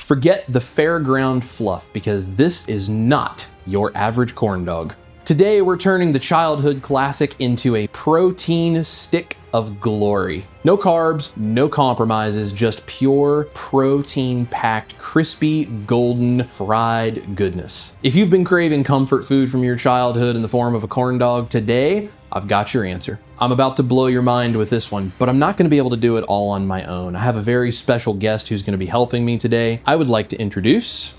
Forget the fairground fluff because this is not your average corn dog. Today, we're turning the childhood classic into a protein stick of glory. No carbs, no compromises, just pure protein-packed, crispy, golden, fried goodness. If you've been craving comfort food from your childhood in the form of a corn dog, today, I've got your answer. I'm about to blow your mind with this one, but I'm not gonna be able to do it all on my own. I have a very special guest who's gonna be helping me today. I would like to introduce...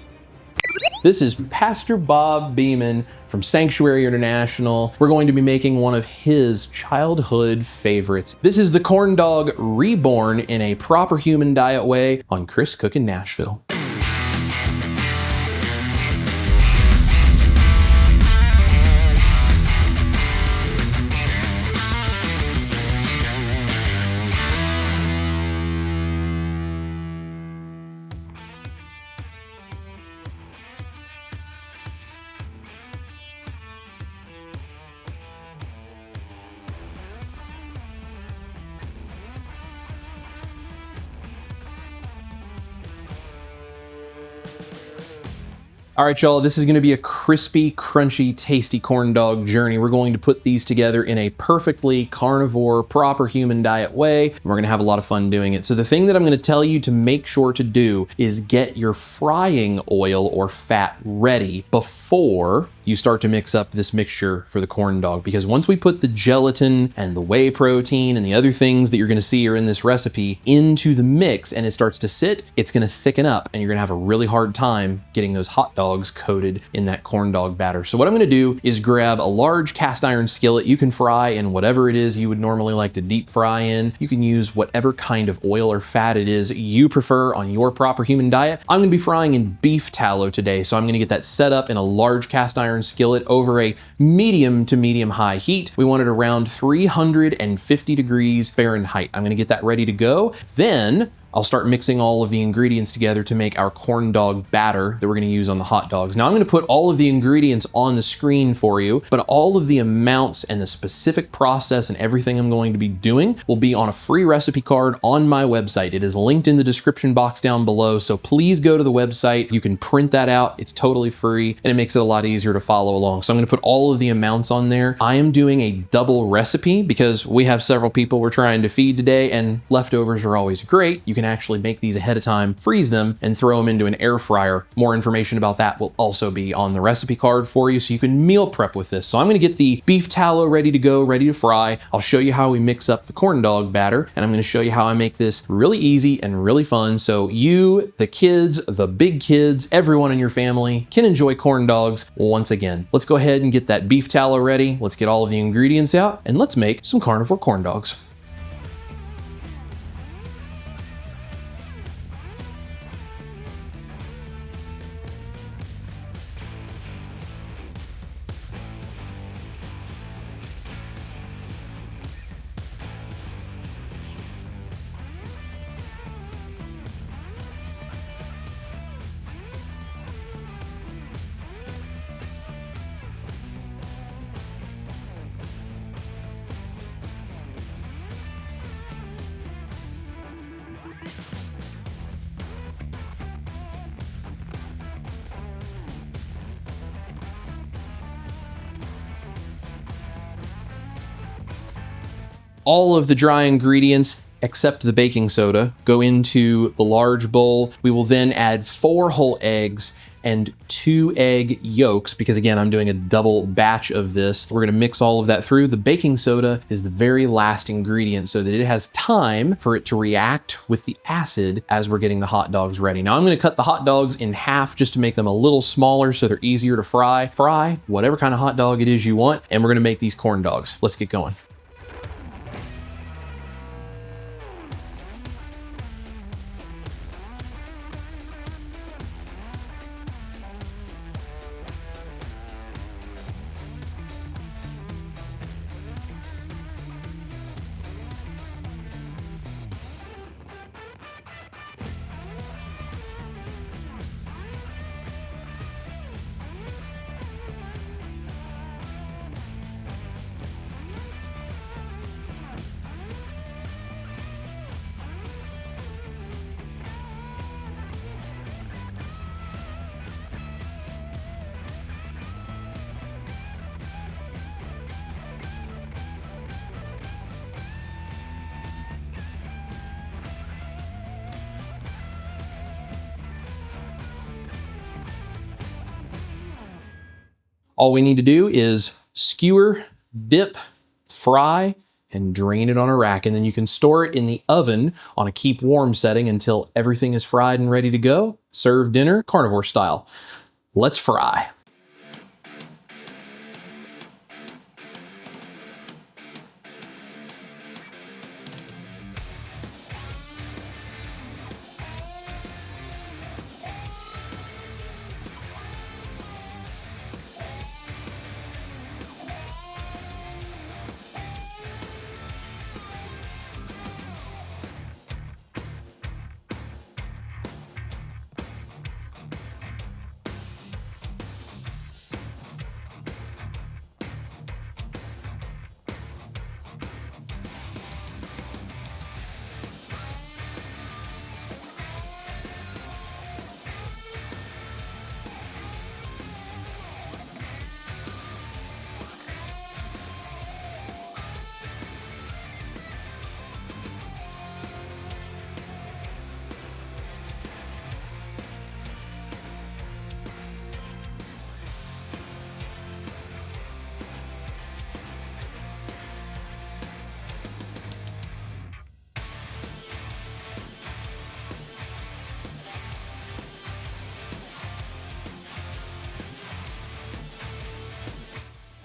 This is Pastor Bob Beeman from Sanctuary International. We're going to be making one of his childhood favorites. This is the corn dog reborn in a proper human diet way on Chris Cookin' Nashville. All right, y'all, this is gonna be a crispy, crunchy, tasty corn dog journey. We're going to put these together in a perfectly carnivore, proper human diet way. We're gonna have a lot of fun doing it. So the thing that I'm gonna tell you to make sure to do is get your frying oil or fat ready before you start to mix up this mixture for the corn dog. Because once we put the gelatin and the whey protein and the other things that you're gonna see are in this recipe into the mix and it starts to sit, it's gonna thicken up and you're gonna have a really hard time getting those hot dogs coated in that corn dog batter. So what I'm gonna do is grab a large cast iron skillet. You can fry in whatever it is you would normally like to deep fry in. You can use whatever kind of oil or fat it is you prefer on your proper human diet. I'm gonna be frying in beef tallow today, so I'm gonna get that set up in a large cast iron skillet over a medium to medium high heat. We want it around 350 degrees Fahrenheit. I'm gonna get that ready to go. Then I'll start mixing all of the ingredients together to make our corn dog batter that we're gonna use on the hot dogs. Now I'm gonna put all of the ingredients on the screen for you, but all of the amounts and the specific process and everything I'm going to be doing will be on a free recipe card on my website. It is linked in the description box down below, so please go to the website. You can print that out. It's totally free and it makes it a lot easier to follow along. So I'm gonna put all of the amounts on there. I am doing a double recipe because we have several people we're trying to feed today and leftovers are always great. You can actually make these ahead of time, freeze them, and throw them into an air fryer. More information about that will also be on the recipe card for you so you can meal prep with this. So I'm gonna get the beef tallow ready to go, ready to fry. I'll show you how we mix up the corn dog batter, and I'm gonna show you how I make this really easy and really fun so you, the kids, the big kids, everyone in your family can enjoy corn dogs once again. Let's go ahead and get that beef tallow ready. Let's get all of the ingredients out, and let's make some carnivore corn dogs. All of the dry ingredients except the baking soda go into the large bowl. We will then add 4 whole eggs and 2 egg yolks, because again, I'm doing a double batch of this. We're gonna mix all of that through. The baking soda is the very last ingredient so that it has time for it to react with the acid as we're getting the hot dogs ready. Now I'm gonna cut the hot dogs in half just to make them a little smaller so they're easier to fry. Fry whatever kind of hot dog it is you want, and we're gonna make these corn dogs. Let's get going. All we need to do is skewer, dip, fry, and drain it on a rack. And then you can store it in the oven on a keep warm setting until everything is fried and ready to go. Serve dinner carnivore style. Let's fry.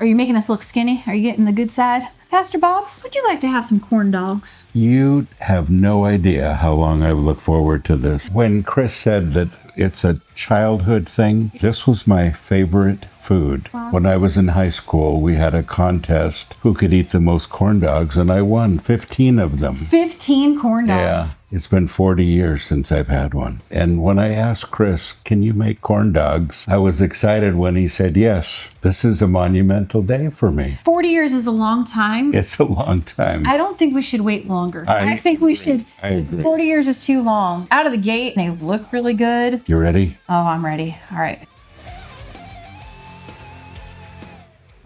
Are you making us look skinny? Are you getting the good side? Pastor Bob, would you like to have some corn dogs? You have no idea how long I've looked forward to this. When Chris said that it's a childhood thing, this was my favorite food. Wow. When I was in high school, we had a contest who could eat the most corn dogs, and I won 15 of them. 15 corn dogs? Yeah. It's been 40 years since I've had one. And when I asked Chris, can you make corn dogs? I was excited when he said, yes, this is a monumental day for me. 40 years is a long time. It's a long time. I don't think we should wait longer. I think we should. I agree. 40 years is too long. Out of the gate, they look really good. You ready? Oh, I'm ready. All right.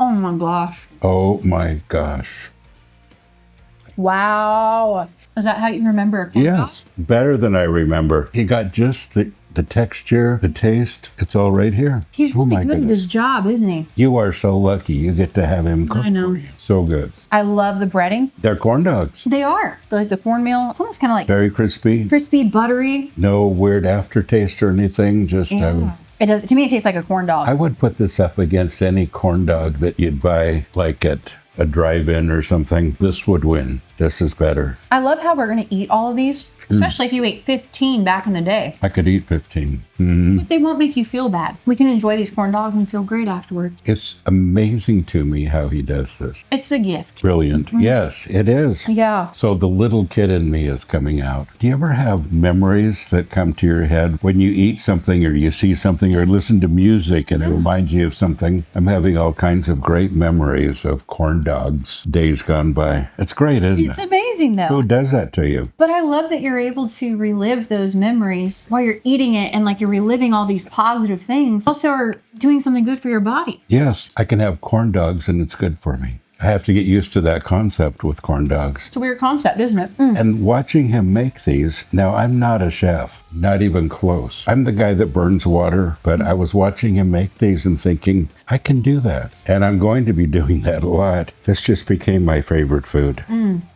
Oh my gosh. Oh my gosh. Wow. Is that how you remember a corn dog? Yes, better than I remember. He got just the texture, the taste. It's all right here. He's really good at his job, isn't he? You are so lucky you get to have him cook for you. So good. I love the breading. They're corn dogs. They are. They're like the cornmeal. It's almost kind of like very crispy. Crispy, buttery. No weird aftertaste or anything. Just it does. To me, it tastes like a corn dog. I would put this up against any corn dog that you'd buy like at a drive-in or something. This would win. This is better. I love how we're going to eat all of these, especially if you ate 15 back in the day. I could eat 15. But they won't make you feel bad. We can enjoy these corn dogs and feel great afterwards. It's amazing to me how he does this. It's a gift. Brilliant. Yes, it is. Yeah. So the little kid in me is coming out. Do you ever have memories that come to your head when you eat something or you see something or listen to music and it reminds you of something? I'm having all kinds of great memories of corn dogs, days gone by. It's great, isn't it? It's amazing, though. Who does that to you? But I love that you're able to relive those memories while you're eating it, and like you're reliving all these positive things. Also are doing something good for your body. Yes, I can have corn dogs and it's good for me. I have to get used to that concept with corn dogs. It's a weird concept, isn't it? And watching him make these, now I'm not a chef, not even close. I'm the guy that burns water, but I was watching him make these and thinking, I can do that. And I'm going to be doing that a lot. This just became my favorite food.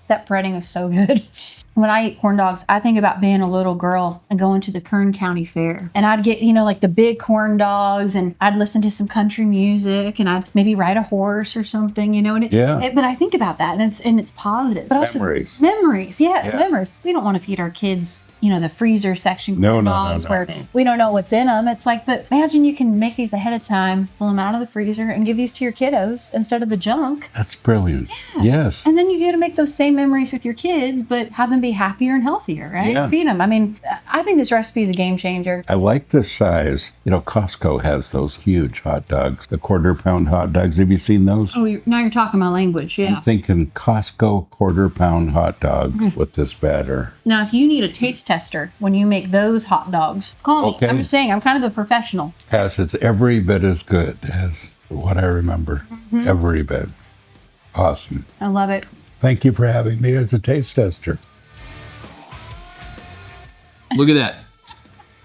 That breading is so good. When I eat corn dogs, I think about being a little girl and going to the Kern County Fair. And I'd get, like the big corn dogs, and I'd listen to some country music, and I'd maybe ride a horse or something, and it's, but I think about that, and it's positive. But also memories, yes, memories. We don't want to feed our kids, the freezer section corn dogs where we don't know what's in them. It's like, but imagine you can make these ahead of time, pull them out of the freezer, and give these to your kiddos instead of the junk. That's brilliant. Yeah. Yes. And then you get to make those same memories with your kids, but have them be happier and healthier, right? Yeah. Feed them. I mean, I think this recipe is a game changer. I like the size. Costco has those huge hot dogs, the quarter-pound hot dogs. Have you seen those? Oh, now you're talking my language, yeah. I'm thinking Costco quarter-pound hot dogs with this batter. Now, if you need a taste tester when you make those hot dogs, call me. Okay. I'm just saying, I'm kind of the professional. Yes, it's every bit as good as what I remember. Every bit. Awesome. I love it. Thank you for having me as a taste tester. Look at that.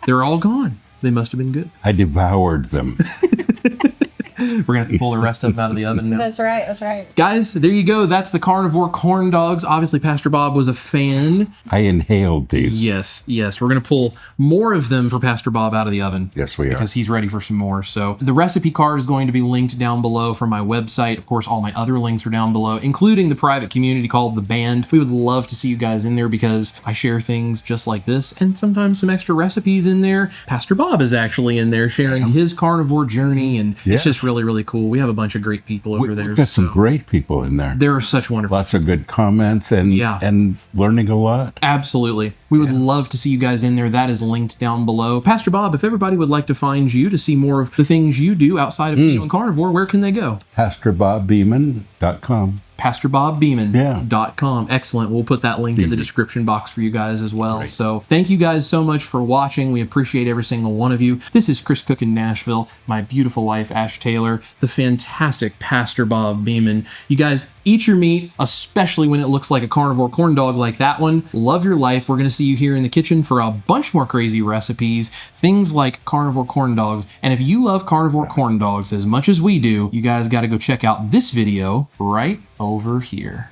They're all gone. They must have been good. I devoured them. We're gonna have to pull the rest of them out of the oven now. That's right. That's right. Guys, there you go. That's the carnivore corn dogs. Obviously, Pastor Bob was a fan. I inhaled these. Yes. We're going to pull more of them for Pastor Bob out of the oven. Yes, we are. Because he's ready for some more. So the recipe card is going to be linked down below from my website. Of course, all my other links are down below, including the private community called The Band. We would love to see you guys in there because I share things just like this and sometimes some extra recipes in there. Pastor Bob is actually in there sharing his carnivore journey, and it's just really, really cool. We have a bunch of great people over there. We've got some great people in there. There are such wonderful. Lots of good comments and learning a lot. Absolutely. We would love to see you guys in there. That is linked down below. Pastor Bob, if everybody would like to find you to see more of the things you do outside of Keto and Carnivore, where can they go? PastorBobBeeman.com. PastorBobBeeman.com. Excellent. We'll put that link in the description box for you guys as well. Right. So thank you guys so much for watching. We appreciate every single one of you. This is Chris Cook in Nashville, my beautiful wife, Ash Taylor, the fantastic Pastor Bob Beeman. You guys eat your meat, especially when it looks like a carnivore corn dog like that one. Love your life. We're going to see you here in the kitchen for a bunch more crazy recipes, things like carnivore corn dogs. And if you love carnivore corn dogs as much as we do, you guys got to go check out this video right over here.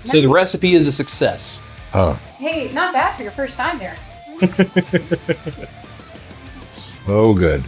So the recipe is a success. Oh, Hey, not bad for your first time there. oh good.